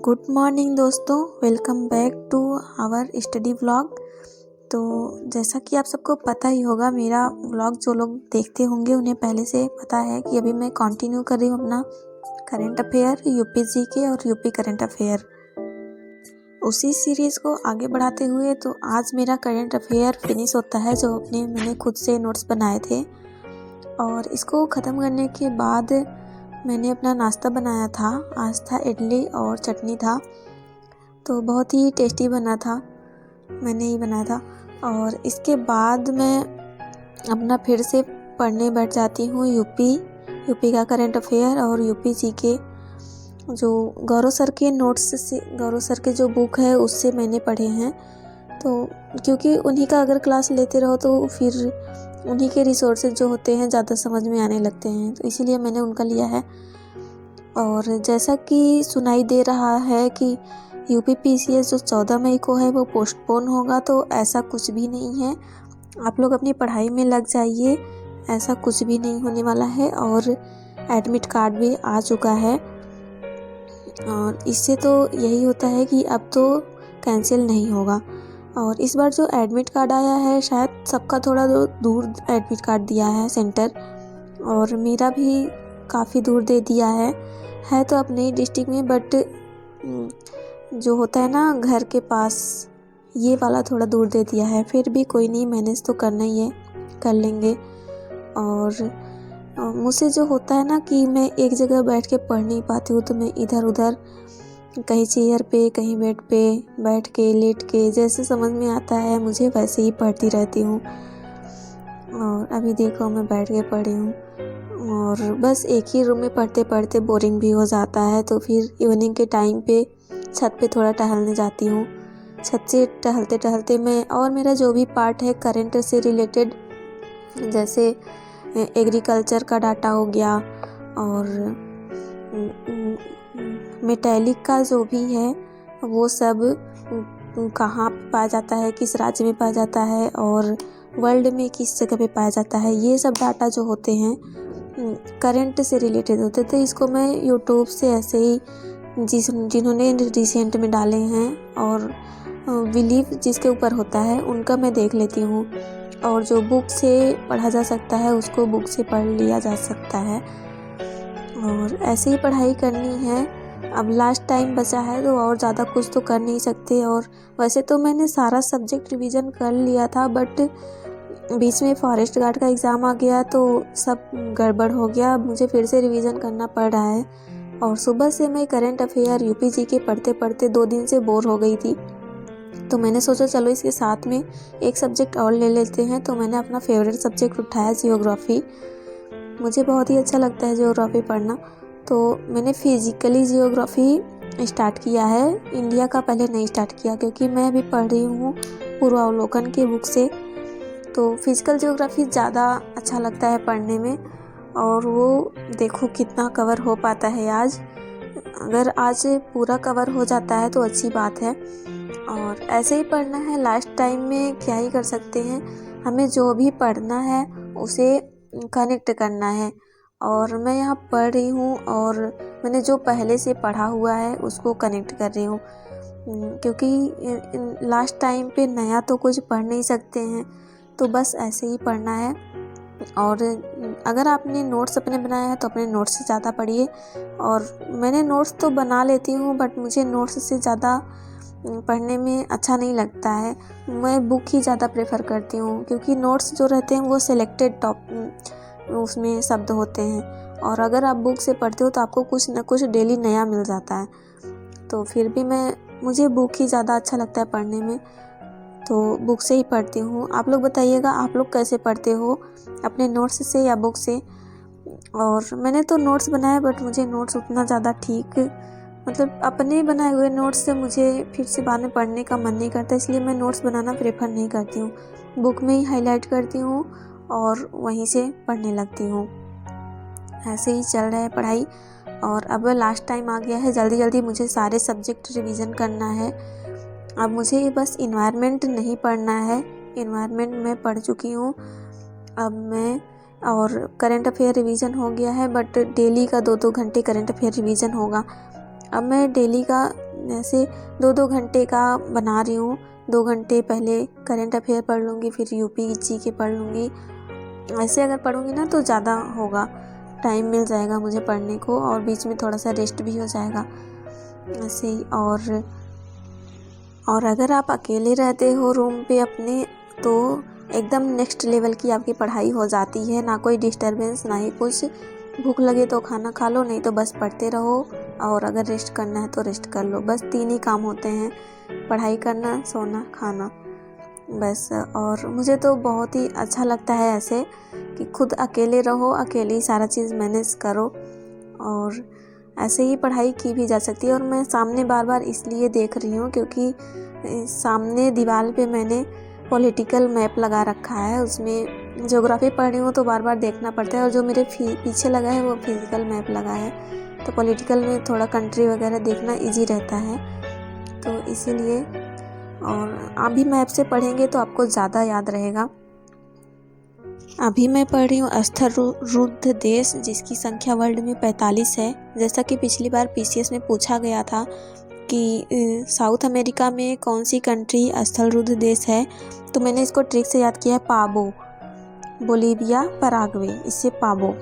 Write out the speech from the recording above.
Good morning दोस्तों, welcome back to our study vlog. तो जैसा कि आप सबको पता ही होगा, मेरा व्लॉग जो लोग देखते होंगे उन्हें पहले से पता है कि अभी मैं कंटिन्यू कर रही हूँ अपना करंट अफेयर, यूपी जीके और यूपी करंट अफेयर। उसी सीरीज़ को आगे बढ़ाते हुए तो आज मेरा करंट अफेयर फिनिश होता है, जो मैंने खुद से नोट्स बनाए थे। और इसको ख़त्म करने के बाद मैंने अपना नाश्ता बनाया था। आज था इडली और चटनी था, तो बहुत ही टेस्टी बना था, मैंने ही बनाया था। और इसके बाद मैं अपना फिर से पढ़ने बैठ जाती हूँ यूपी का करंट अफेयर और यूपी जीके। जो गौरव सर के नोट्स से, गौरव सर के जो बुक है उससे मैंने पढ़े हैं। तो क्योंकि उन्हीं का अगर क्लास लेते रहो तो फिर उन्हीं के रिसोर्सेज जो होते हैं ज़्यादा समझ में आने लगते हैं, तो इसीलिए मैंने उनका लिया है। और जैसा कि सुनाई दे रहा है कि यूपी पीसीएस जो 14 मई को है वो पोस्टपोन होगा, तो ऐसा कुछ भी नहीं है। आप लोग अपनी पढ़ाई में लग जाइए, ऐसा कुछ भी नहीं होने वाला है। और एडमिट कार्ड भी आ चुका है, और इससे तो यही होता है कि अब तो कैंसिल नहीं होगा। और इस बार जो एडमिट कार्ड आया है, शायद सबका थोड़ा दूर एडमिट कार्ड दिया है सेंटर, और मेरा भी काफ़ी दूर दे दिया है तो अपने ही डिस्ट्रिक्ट में, बट जो होता है ना घर के पास, ये वाला थोड़ा दूर दे दिया है। फिर भी कोई नहीं, मैनेज तो करना ही है, कर लेंगे। और मुझसे जो होता है ना कि मैं एक जगह बैठ के पढ़ नहीं पाती हूँ, तो मैं इधर उधर कहीं चेयर पे, कहीं बेड पे बैठ के, लेट के, जैसे समझ में आता है मुझे वैसे ही पढ़ती रहती हूँ। और अभी देखो मैं बैठ के पढ़ी हूँ, और बस एक ही रूम में पढ़ते पढ़ते बोरिंग भी हो जाता है, तो फिर इवनिंग के टाइम पे छत पे थोड़ा टहलने जाती हूँ। छत से टहलते टहलते मैं, और मेरा जो भी पार्ट है करंट से रिलेटेड, जैसे एग्रीकल्चर का डाटा हो गया, और मेटैलिक का जो भी है वो सब कहाँ पाया जाता है, किस राज्य में पाया जाता है, और वर्ल्ड में किस जगह पे पाया जाता है, ये सब डाटा जो होते हैं करंट से रिलेटेड होते थे। इसको मैं यूट्यूब से ऐसे ही जिन्होंने रिसेंट में डाले हैं और बिलीव जिसके ऊपर होता है उनका मैं देख लेती हूँ। और जो बुक से पढ़ा जा सकता है उसको बुक से पढ़ लिया जा सकता है, और ऐसे ही पढ़ाई करनी है। अब लास्ट टाइम बचा है तो और ज़्यादा कुछ तो कर नहीं सकते। और वैसे तो मैंने सारा सब्जेक्ट रिवीजन कर लिया था, बट बीच में फॉरेस्ट गार्ड का एग्ज़ाम आ गया तो सब गड़बड़ हो गया, मुझे फिर से रिवीजन करना पड़ रहा है। और सुबह से मैं करंट अफेयर यूपी जीके पढ़ते पढ़ते 2 दिन से बोर हो गई थी, तो मैंने सोचा चलो इसके साथ में एक सब्जेक्ट और ले लेते हैं। तो मैंने अपना फेवरेट सब्जेक्ट उठाया, जियोग्राफी। मुझे बहुत ही अच्छा लगता है जियोग्राफी पढ़ना, तो मैंने फिजिकली जियोग्राफी स्टार्ट किया है। इंडिया का पहले नहीं स्टार्ट किया, क्योंकि मैं अभी पढ़ रही हूँ पूर्वावलोकन की बुक से, तो फिजिकल जियोग्राफी ज़्यादा अच्छा लगता है पढ़ने में। और वो देखो कितना कवर हो पाता है आज, अगर आज पूरा कवर हो जाता है तो अच्छी बात है। और ऐसे ही पढ़ना है, लास्ट टाइम में क्या ही कर सकते हैं, हमें जो भी पढ़ना है उसे कनेक्ट करना है। और मैं यहाँ पढ़ रही हूँ, और मैंने जो पहले से पढ़ा हुआ है उसको कनेक्ट कर रही हूँ, क्योंकि लास्ट टाइम पे नया तो कुछ पढ़ नहीं सकते हैं, तो बस ऐसे ही पढ़ना है। और अगर आपने नोट्स अपने बनाए हैं तो अपने नोट्स से ज़्यादा पढ़िए। और मैंने नोट्स तो बना लेती हूँ, बट मुझे नोट्स से ज़्यादा पढ़ने में अच्छा नहीं लगता है, मैं बुक ही ज़्यादा प्रेफर करती हूँ, क्योंकि नोट्स जो रहते हैं वो सिलेक्टेड उसमें शब्द होते हैं, और अगर आप बुक से पढ़ते हो तो आपको कुछ न कुछ डेली नया मिल जाता है। तो फिर भी मुझे बुक ही ज़्यादा अच्छा लगता है पढ़ने में, तो बुक से ही पढ़ती हूँ। आप लोग बताइएगा, आप लोग कैसे पढ़ते हो, अपने नोट्स से या बुक से? और मैंने तो नोट्स बनाए, बट मुझे नोट्स उतना ज़्यादा ठीक, मतलब अपने बनाए हुए नोट्स से मुझे फिर से बाद में पढ़ने का मन नहीं करता, इसलिए मैं नोट्स बनाना प्रेफर नहीं करती हूँ। बुक में ही हाईलाइट करती हूँ और वहीं से पढ़ने लगती हूँ। ऐसे ही चल रहा है पढ़ाई। और अब लास्ट टाइम आ गया है, जल्दी जल्दी मुझे सारे सब्जेक्ट रिवीजन करना है। अब मुझे बस इन्वायरमेंट नहीं पढ़ना है, इन्वायरमेंट मैं पढ़ चुकी हूँ। अब मैं, और करंट अफेयर रिवीजन हो गया है, बट डेली का 2-2 घंटे करंट अफेयर रिवीजन होगा। अब मैं डेली का ऐसे 2-2 घंटे का बना रही हूँ। 2 घंटे पहले करंट अफेयर पढ़ लूँगी, फिर यूपी जीके पढ़ लूँगी। ऐसे अगर पढ़ूँगी ना तो ज़्यादा होगा, टाइम मिल जाएगा मुझे पढ़ने को और बीच में थोड़ा सा रेस्ट भी हो जाएगा ऐसे ही। और अगर आप अकेले रहते हो रूम पे अपने तो एकदम नेक्स्ट लेवल की आपकी पढ़ाई हो जाती है। ना कोई डिस्टरबेंस, ना ही कुछ। भूख लगे तो खाना खा लो, नहीं तो बस पढ़ते रहो और अगर रेस्ट करना है तो रेस्ट कर लो। बस 3 ही काम होते हैं, पढ़ाई करना, सोना, खाना, बस। और मुझे तो बहुत ही अच्छा लगता है ऐसे कि खुद अकेले रहो, अकेले ही सारा चीज़ मैनेज करो और ऐसे ही पढ़ाई की भी जा सकती है। और मैं सामने बार बार इसलिए देख रही हूँ क्योंकि सामने दीवार पे मैंने पॉलिटिकल मैप लगा रखा है, उसमें ज्योग्राफी पढ़ रही हूँ तो बार बार देखना पड़ता है। और जो मेरे पीछे लगा है वो फिजिकल मैप लगा है, तो पॉलिटिकल में थोड़ा कंट्री वगैरह देखना इजी रहता है, तो इसीलिए। और आप भी मैप से पढ़ेंगे तो आपको ज़्यादा याद रहेगा। अभी मैं पढ़ रही हूँ स्थलरुद्ध देश, जिसकी संख्या वर्ल्ड में 45 है। जैसा कि पिछली बार पीसीएस में पूछा गया था कि साउथ अमेरिका में कौन सी कंट्री स्थलरुद्ध देश है, तो मैंने इसको ट्रिक से याद किया है, पाबो, बोलीविया, पराग्वे, इससे पाबो।